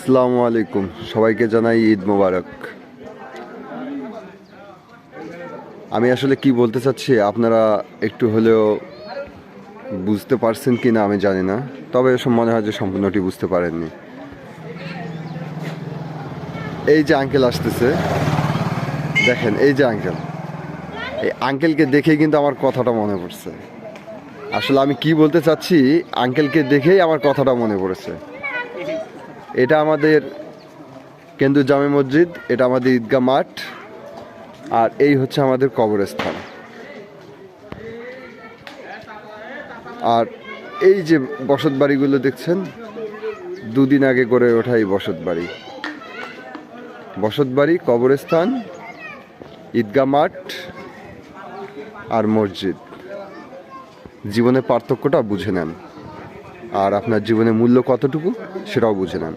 আসসালামু আলাইকুম, সবাইকে জানাই ঈদ মোবারক। আমি আসলে কি বলতে চাচ্ছি আপনারা একটু হলেও বুঝতে পারছেন কি না আমি জানি না, তবে মনে হয় যে সম্পূর্ণটি বুঝতে পারেননি। এই যে আঙ্কেল আসতেছে, দেখেন এই যে আঙ্কেল, এই আঙ্কেলকে দেখেই কিন্তু আমার কথাটা মনে পড়ছে। আসলে আমি কি বলতে চাচ্ছি, আঙ্কেলকে দেখেই আমার কথাটা মনে পড়েছে। এটা আমাদের কেন্দ্রীয় জামে মসজিদ, এটা আমাদের ঈদগাহ মাঠ, আর এই হচ্ছে আমাদের কবরস্থান। আর এই যে বসত বাড়িগুলো দেখছেন, দুদিন আগে গড়ে ওঠা এই বসত বাড়ি, কবরস্থান, ঈদগাহ মাঠ আর মসজিদ। জীবনের পার্থক্যটা বুঝে নেন, আর আপনার জীবনের মূল্য কতটুকু সেটাও বুঝে নেন।